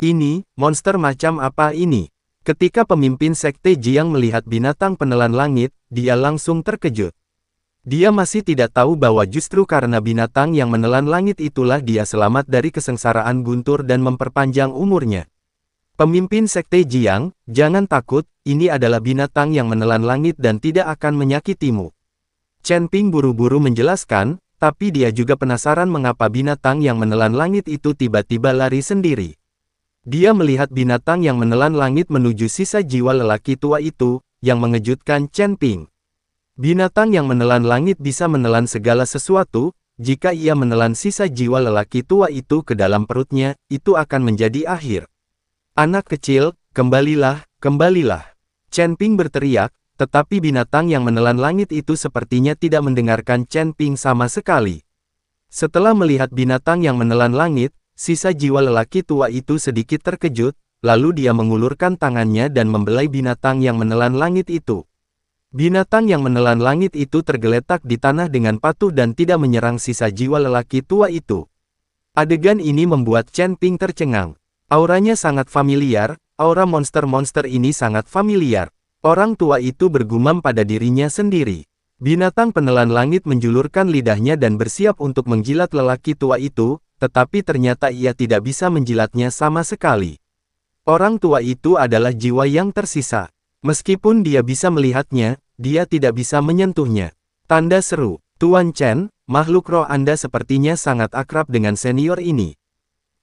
Ini, monster macam apa ini? Ketika pemimpin Sekte Jiang melihat binatang penelan langit, dia langsung terkejut. Dia masih tidak tahu bahwa justru karena binatang yang menelan langit itulah dia selamat dari kesengsaraan guntur dan memperpanjang umurnya. Pemimpin Sekte Jiang, jangan takut, ini adalah binatang yang menelan langit dan tidak akan menyakitimu. Chen Ping buru-buru menjelaskan, tapi dia juga penasaran mengapa binatang yang menelan langit itu tiba-tiba lari sendiri. Dia melihat binatang yang menelan langit menuju sisa jiwa lelaki tua itu, yang mengejutkan Chen Ping. Binatang yang menelan langit bisa menelan segala sesuatu, jika ia menelan sisa jiwa lelaki tua itu ke dalam perutnya, itu akan menjadi akhir. Anak kecil, kembalilah, kembalilah. Chen Ping berteriak, tetapi binatang yang menelan langit itu sepertinya tidak mendengarkan Chen Ping sama sekali. Setelah melihat binatang yang menelan langit, sisa jiwa lelaki tua itu sedikit terkejut, lalu dia mengulurkan tangannya dan membelai binatang yang menelan langit itu. Binatang yang menelan langit itu tergeletak di tanah dengan patuh dan tidak menyerang sisa jiwa lelaki tua itu. Adegan ini membuat Chen Ping tercengang. Auranya sangat familiar, aura monster-monster ini sangat familiar. Orang tua itu bergumam pada dirinya sendiri. Binatang penelan langit menjulurkan lidahnya dan bersiap untuk menjilat lelaki tua itu, tetapi ternyata ia tidak bisa menjilatnya sama sekali. Orang tua itu adalah jiwa yang tersisa. Meskipun dia bisa melihatnya, dia tidak bisa menyentuhnya. Tanda seru, Tuan Chen, makhluk roh Anda sepertinya sangat akrab dengan senior ini.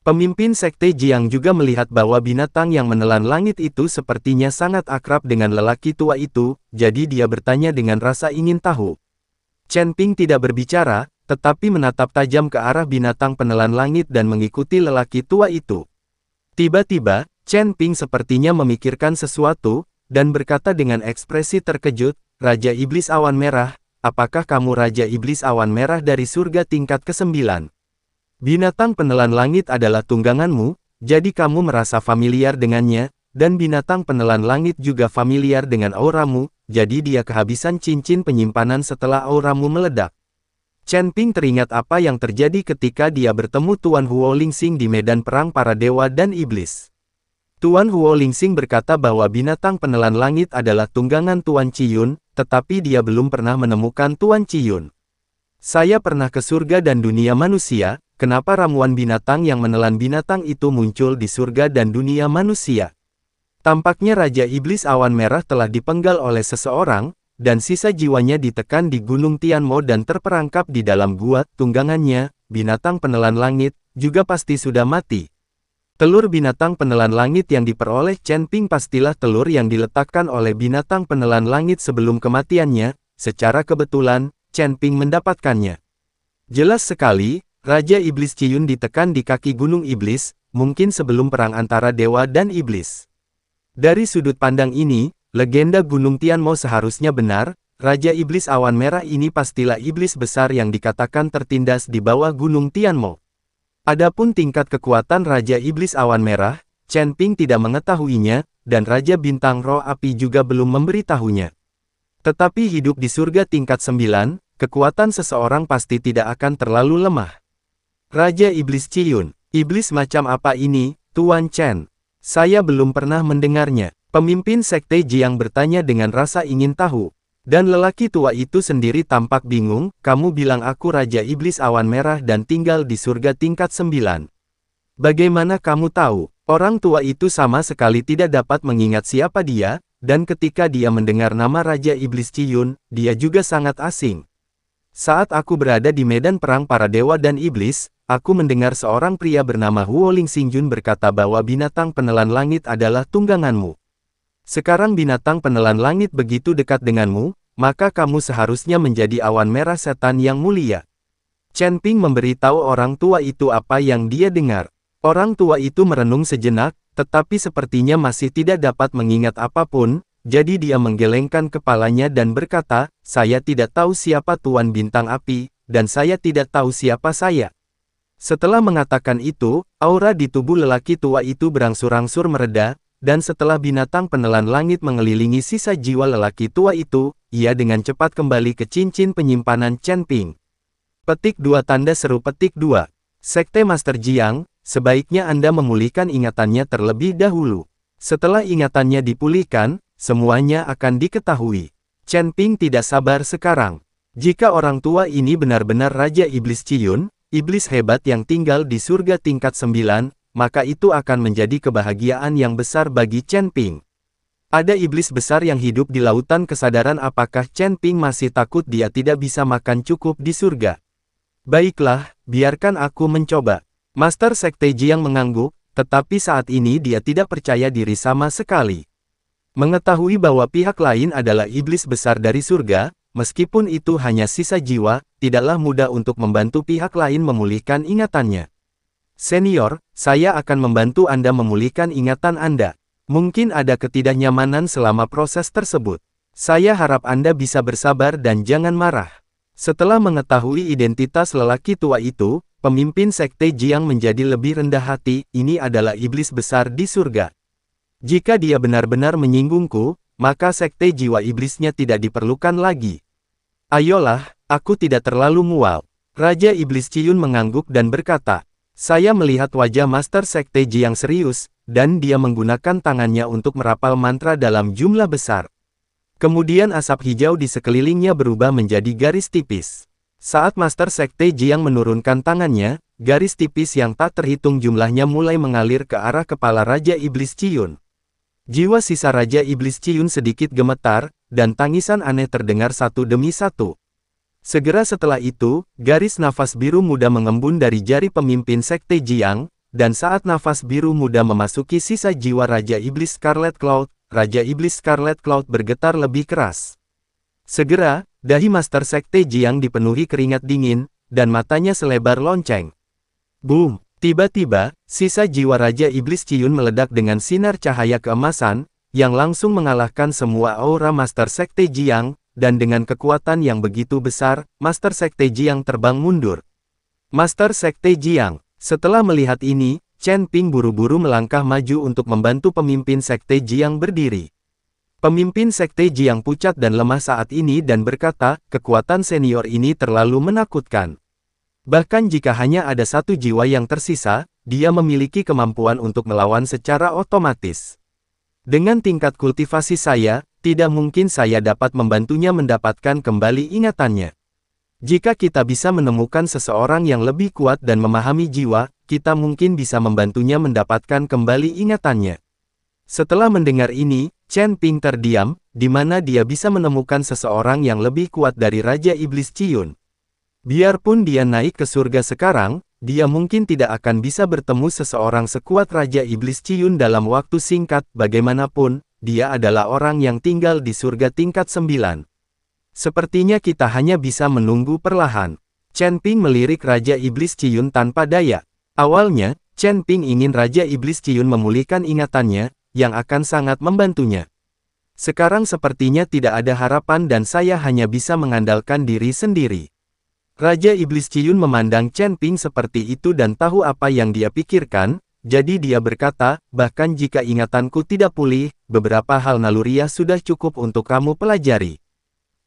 Pemimpin Sekte Jiang juga melihat bahwa binatang yang menelan langit itu sepertinya sangat akrab dengan lelaki tua itu, jadi dia bertanya dengan rasa ingin tahu. Chen Ping tidak berbicara, tetapi menatap tajam ke arah binatang penelan langit dan mengikuti lelaki tua itu. Tiba-tiba, Chen Ping sepertinya memikirkan sesuatu, dan berkata dengan ekspresi terkejut, Raja Iblis Awan Merah, apakah kamu Raja Iblis Awan Merah dari surga tingkat ke-9? Binatang penelan langit adalah tungganganmu, jadi kamu merasa familiar dengannya, dan binatang penelan langit juga familiar dengan auramu, jadi dia kehabisan cincin penyimpanan setelah auramu meledak. Chen Ping teringat apa yang terjadi ketika dia bertemu Tuan Huo Lingsing di medan perang para dewa dan iblis. Tuan Huo Lingsing berkata bahwa binatang penelan langit adalah tunggangan Tuan Ciyun, tetapi dia belum pernah menemukan Tuan Ciyun. Saya pernah ke surga dan dunia manusia, kenapa ramuan binatang yang menelan binatang itu muncul di surga dan dunia manusia? Tampaknya Raja Iblis Awan Merah telah dipenggal oleh seseorang, dan sisa jiwanya ditekan di Gunung Tianmo dan terperangkap di dalam gua. Tunggangannya, binatang penelan langit, juga pasti sudah mati. Telur binatang penelan langit yang diperoleh Chen Ping pastilah telur yang diletakkan oleh binatang penelan langit sebelum kematiannya. Secara kebetulan, Chen Ping mendapatkannya. Jelas sekali, Raja Iblis Ciyun ditekan di kaki Gunung Iblis, mungkin sebelum perang antara dewa dan iblis. Dari sudut pandang ini, legenda Gunung Tianmo seharusnya benar. Raja Iblis Awan Merah ini pastilah iblis besar yang dikatakan tertindas di bawah Gunung Tianmo. Adapun tingkat kekuatan Raja Iblis Awan Merah, Chen Ping tidak mengetahuinya, dan Raja Bintang Roh Api juga belum memberitahunya. Tetapi hidup di surga tingkat 9, kekuatan seseorang pasti tidak akan terlalu lemah. Raja Iblis Ciyun, iblis macam apa ini, Tuan Chen? Saya belum pernah mendengarnya. Pemimpin Sekte Jiang bertanya dengan rasa ingin tahu. Dan lelaki tua itu sendiri tampak bingung, kamu bilang aku Raja Iblis Awan Merah dan tinggal di surga tingkat 9. Bagaimana kamu tahu? Orang tua itu sama sekali tidak dapat mengingat siapa dia, dan ketika dia mendengar nama Raja Iblis Ciyun, dia juga sangat asing. Saat aku berada di medan perang para dewa dan iblis, aku mendengar seorang pria bernama Huo Lingxingjun berkata bahwa binatang penelan langit adalah tungganganmu. Sekarang binatang penelan langit begitu dekat denganmu, maka kamu seharusnya menjadi awan merah setan yang mulia. Chen Ping memberitahu orang tua itu apa yang dia dengar. Orang tua itu merenung sejenak, tetapi sepertinya masih tidak dapat mengingat apapun, jadi dia menggelengkan kepalanya dan berkata, saya tidak tahu siapa Tuan Bintang Api, dan saya tidak tahu siapa saya. Setelah mengatakan itu, aura di tubuh lelaki tua itu berangsur-angsur mereda, dan setelah binatang penelan langit mengelilingi sisa jiwa lelaki tua itu, ia dengan cepat kembali ke cincin penyimpanan Chen Ping. Petik 2 tanda seru petik 2. Sekte Master Jiang, sebaiknya Anda memulihkan ingatannya terlebih dahulu. Setelah ingatannya dipulihkan, semuanya akan diketahui. Chen Ping tidak sabar sekarang. Jika orang tua ini benar-benar Raja Iblis Ciyun, iblis hebat yang tinggal di surga tingkat 9, maka itu akan menjadi kebahagiaan yang besar bagi Chen Ping. Ada iblis besar yang hidup di lautan kesadaran. Apakah Chen Ping masih takut dia tidak bisa makan cukup di surga? Baiklah, biarkan aku mencoba. Master Sekte Jiang mengangguk, tetapi saat ini dia tidak percaya diri sama sekali. Mengetahui bahwa pihak lain adalah iblis besar dari surga, meskipun itu hanya sisa jiwa, tidaklah mudah untuk membantu pihak lain memulihkan ingatannya. Senior, saya akan membantu Anda memulihkan ingatan Anda. Mungkin ada ketidaknyamanan selama proses tersebut. Saya harap Anda bisa bersabar dan jangan marah. Setelah mengetahui identitas lelaki tua itu, pemimpin Sekte Jiang menjadi lebih rendah hati. Ini adalah iblis besar di surga. Jika dia benar-benar menyinggungku, maka Sekte Jiwa Iblisnya tidak diperlukan lagi. Ayolah, aku tidak terlalu mual. Raja Iblis Ciyun mengangguk dan berkata, saya melihat wajah Master Sekte Jiang serius, dan dia menggunakan tangannya untuk merapal mantra dalam jumlah besar. Kemudian asap hijau di sekelilingnya berubah menjadi garis tipis. Saat Master Sekte Jiang menurunkan tangannya, garis tipis yang tak terhitung jumlahnya mulai mengalir ke arah kepala Raja Iblis Ciyun. Jiwa sisa Raja Iblis Ciyun sedikit gemetar, dan tangisan aneh terdengar satu demi satu. Segera setelah itu, garis nafas biru muda mengembun dari jari pemimpin Sekte Jiang, dan saat nafas biru muda memasuki sisa jiwa Raja Iblis Scarlet Cloud, Raja Iblis Scarlet Cloud bergetar lebih keras. Segera, dahi Master Sekte Jiang dipenuhi keringat dingin, dan matanya selebar lonceng. Boom! Tiba-tiba, sisa jiwa Raja Iblis Ciyun meledak dengan sinar cahaya keemasan, yang langsung mengalahkan semua aura Master Sekte Jiang, dan dengan kekuatan yang begitu besar, Master Sekte Jiang terbang mundur. Master Sekte Jiang, setelah melihat ini, Chen Ping buru-buru melangkah maju untuk membantu pemimpin Sekte Jiang berdiri. Pemimpin Sekte Jiang pucat dan lemah saat ini dan berkata, kekuatan senior ini terlalu menakutkan. Bahkan jika hanya ada satu jiwa yang tersisa, dia memiliki kemampuan untuk melawan secara otomatis. Dengan tingkat kultivasi saya, tidak mungkin saya dapat membantunya mendapatkan kembali ingatannya. Jika kita bisa menemukan seseorang yang lebih kuat dan memahami jiwa, kita mungkin bisa membantunya mendapatkan kembali ingatannya. Setelah mendengar ini, Chen Ping terdiam, di mana dia bisa menemukan seseorang yang lebih kuat dari Raja Iblis Ciyun. Biarpun dia naik ke surga sekarang, dia mungkin tidak akan bisa bertemu seseorang sekuat Raja Iblis Ciyun dalam waktu singkat. Bagaimanapun, dia adalah orang yang tinggal di surga tingkat 9. Sepertinya kita hanya bisa menunggu perlahan. Chen Ping melirik Raja Iblis Ciyun tanpa daya. Awalnya, Chen Ping ingin Raja Iblis Ciyun memulihkan ingatannya, yang akan sangat membantunya. Sekarang sepertinya tidak ada harapan dan saya hanya bisa mengandalkan diri sendiri. Raja Iblis Ciyun memandang Chen Ping seperti itu dan tahu apa yang dia pikirkan, jadi dia berkata, bahkan jika ingatanku tidak pulih, beberapa hal naluriah sudah cukup untuk kamu pelajari.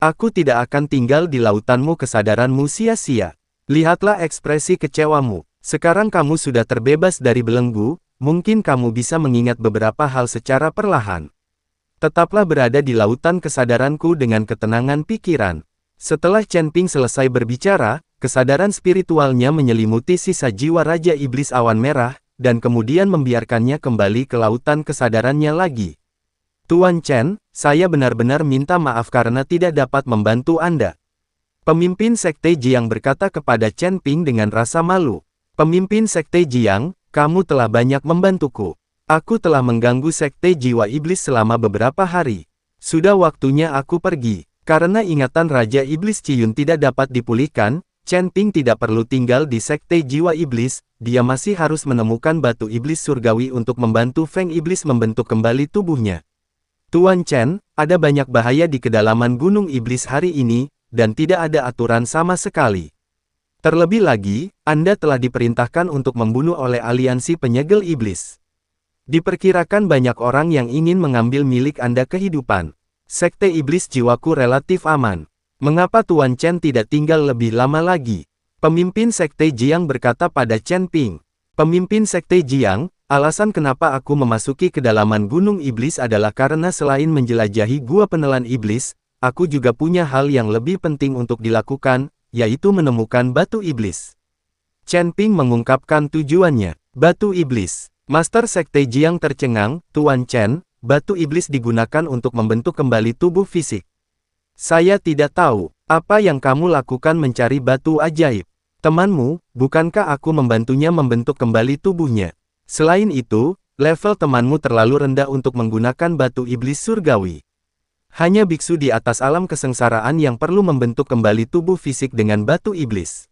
Aku tidak akan tinggal di lautanmu kesadaranmu sia-sia. Lihatlah ekspresi kecewamu. Sekarang kamu sudah terbebas dari belenggu, mungkin kamu bisa mengingat beberapa hal secara perlahan. Tetaplah berada di lautan kesadaranku dengan ketenangan pikiran. Setelah Chen Ping selesai berbicara, kesadaran spiritualnya menyelimuti sisa jiwa Raja Iblis Awan Merah, dan kemudian membiarkannya kembali ke lautan kesadarannya lagi. Tuan Chen, saya benar-benar minta maaf karena tidak dapat membantu Anda. Pemimpin Sekte Jiang berkata kepada Chen Ping dengan rasa malu. Pemimpin Sekte Jiang, kamu telah banyak membantuku. Aku telah mengganggu Sekte Jiwa Iblis selama beberapa hari. Sudah waktunya aku pergi. Karena ingatan Raja Iblis Ciyun tidak dapat dipulihkan, Chen Ping tidak perlu tinggal di Sekte Jiwa Iblis, dia masih harus menemukan batu iblis surgawi untuk membantu Feng Iblis membentuk kembali tubuhnya. Tuan Chen, ada banyak bahaya di kedalaman Gunung Iblis hari ini, dan tidak ada aturan sama sekali. Terlebih lagi, Anda telah diperintahkan untuk membunuh oleh aliansi penyegel iblis. Diperkirakan banyak orang yang ingin mengambil milik Anda kehidupan. Sekte Iblis jiwaku relatif aman. Mengapa Tuan Chen tidak tinggal lebih lama lagi? Pemimpin Sekte Jiang berkata pada Chen Ping. Pemimpin Sekte Jiang, alasan kenapa aku memasuki kedalaman Gunung Iblis adalah karena selain menjelajahi Gua Penelan Iblis, aku juga punya hal yang lebih penting untuk dilakukan, yaitu menemukan Batu Iblis. Chen Ping mengungkapkan tujuannya. Batu Iblis. Master Sekte Jiang tercengang, Tuan Chen, Batu Iblis digunakan untuk membentuk kembali tubuh fisik. Saya tidak tahu, apa yang kamu lakukan mencari batu ajaib. Temanmu, bukankah aku membantunya membentuk kembali tubuhnya? Selain itu, level temanmu terlalu rendah untuk menggunakan batu iblis surgawi. Hanya biksu di atas alam kesengsaraan yang perlu membentuk kembali tubuh fisik dengan batu iblis.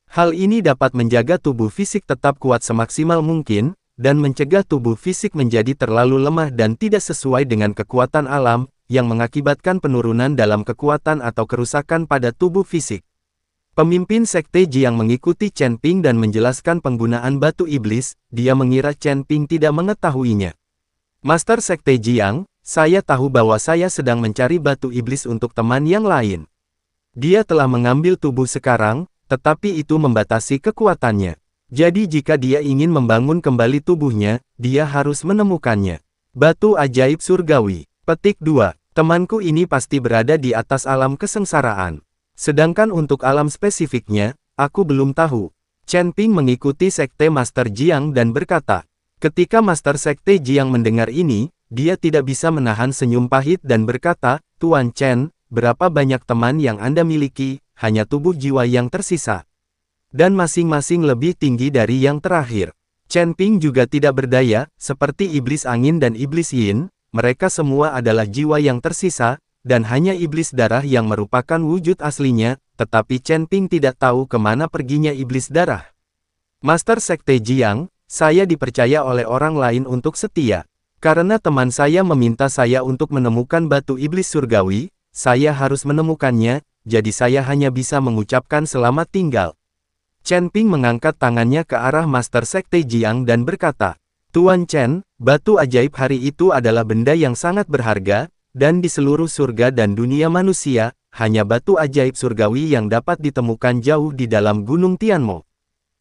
Hal ini dapat menjaga tubuh fisik tetap kuat semaksimal mungkin, dan mencegah tubuh fisik menjadi terlalu lemah dan tidak sesuai dengan kekuatan alam, yang mengakibatkan penurunan dalam kekuatan atau kerusakan pada tubuh fisik. Pemimpin Sekte Jiang mengikuti Chen Ping dan menjelaskan penggunaan batu iblis, dia mengira Chen Ping tidak mengetahuinya. Master Sekte Jiang, saya tahu bahwa saya sedang mencari batu iblis untuk teman yang lain. Dia telah mengambil tubuh sekarang, tetapi itu membatasi kekuatannya. Jadi jika dia ingin membangun kembali tubuhnya, dia harus menemukannya. Batu ajaib surgawi. Petik 2. Temanku ini pasti berada di atas alam kesengsaraan. Sedangkan untuk alam spesifiknya, aku belum tahu. Chen Ping mengikuti Sekte Master Jiang dan berkata, ketika Master Sekte Jiang mendengar ini, dia tidak bisa menahan senyum pahit dan berkata, Tuan Chen, berapa banyak teman yang Anda miliki, hanya tubuh jiwa yang tersisa. Dan masing-masing lebih tinggi dari yang terakhir. Chen Ping juga tidak berdaya, seperti iblis angin dan iblis yin, mereka semua adalah jiwa yang tersisa, dan hanya iblis darah yang merupakan wujud aslinya, tetapi Chen Ping tidak tahu kemana perginya iblis darah. Master Sekte Jiang, saya dipercaya oleh orang lain untuk setia. Karena teman saya meminta saya untuk menemukan batu iblis surgawi, saya harus menemukannya, jadi saya hanya bisa mengucapkan selamat tinggal. Chen Ping mengangkat tangannya ke arah Master Sekte Jiang dan berkata, Tuan Chen, batu ajaib hari itu adalah benda yang sangat berharga, dan di seluruh surga dan dunia manusia, hanya batu ajaib surgawi yang dapat ditemukan jauh di dalam Gunung Tianmo.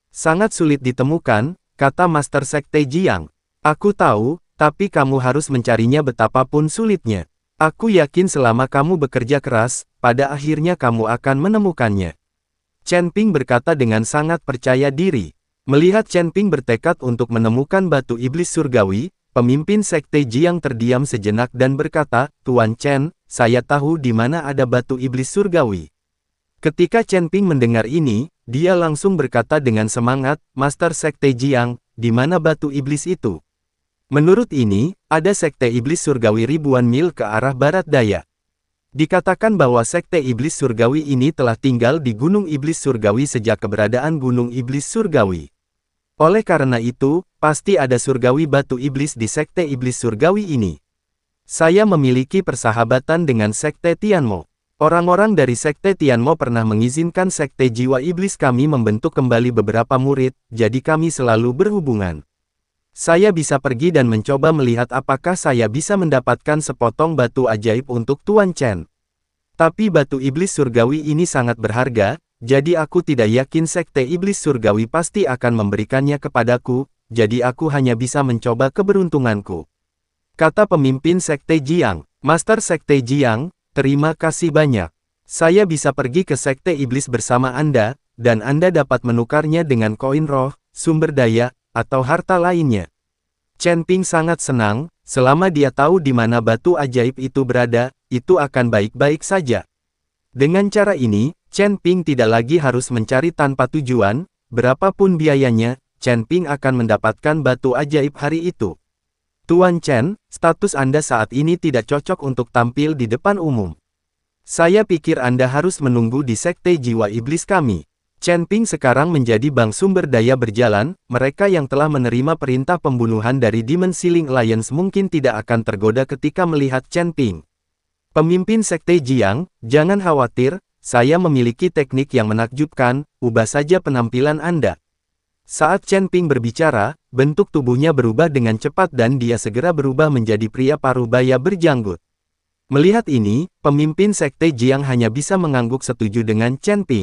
Sangat sulit ditemukan, kata Master Sekte Jiang. Aku tahu, tapi kamu harus mencarinya betapapun sulitnya. Aku yakin selama kamu bekerja keras, pada akhirnya kamu akan menemukannya. Chen Ping berkata dengan sangat percaya diri. Melihat Chen Ping bertekad untuk menemukan batu iblis surgawi, pemimpin Sekte Jiang terdiam sejenak dan berkata, Tuan Chen, saya tahu di mana ada batu iblis surgawi. Ketika Chen Ping mendengar ini, dia langsung berkata dengan semangat, Master Sekte Jiang, di mana batu iblis itu? Menurut ini, ada Sekte Iblis Surgawi ribuan mil ke arah barat daya. Dikatakan bahwa Sekte Iblis Surgawi ini telah tinggal di Gunung Iblis Surgawi sejak keberadaan Gunung Iblis Surgawi. Oleh karena itu, pasti ada surgawi batu iblis di Sekte Iblis Surgawi ini. Saya memiliki persahabatan dengan Sekte Tianmo. Orang-orang dari Sekte Tianmo pernah mengizinkan Sekte Jiwa Iblis kami membentuk kembali beberapa murid, jadi kami selalu berhubungan. Saya bisa pergi dan mencoba melihat apakah saya bisa mendapatkan sepotong batu ajaib untuk Tuan Chen. Tapi batu iblis surgawi ini sangat berharga, jadi aku tidak yakin Sekte Iblis Surgawi pasti akan memberikannya kepadaku, jadi aku hanya bisa mencoba keberuntunganku. Kata pemimpin Sekte Jiang, Master Sekte Jiang, terima kasih banyak. Saya bisa pergi ke Sekte Iblis bersama Anda, dan Anda dapat menukarnya dengan koin roh, sumber daya, atau harta lainnya. Chen Ping sangat senang, selama dia tahu di mana batu ajaib itu berada, itu akan baik-baik saja. Dengan cara ini, Chen Ping tidak lagi harus mencari tanpa tujuan, berapapun biayanya, Chen Ping akan mendapatkan batu ajaib hari itu. Tuan Chen, status Anda saat ini tidak cocok untuk tampil di depan umum. Saya pikir Anda harus menunggu di Sekte Jiwa Iblis kami. Chen Ping sekarang menjadi bank sumber daya berjalan, mereka yang telah menerima perintah pembunuhan dari Demon Ceiling Alliance mungkin tidak akan tergoda ketika melihat Chen Ping. Pemimpin Sekte Jiang, jangan khawatir, saya memiliki teknik yang menakjubkan, ubah saja penampilan Anda. Saat Chen Ping berbicara, bentuk tubuhnya berubah dengan cepat dan dia segera berubah menjadi pria paruh baya berjanggut. Melihat ini, pemimpin Sekte Jiang hanya bisa mengangguk setuju dengan Chen Ping.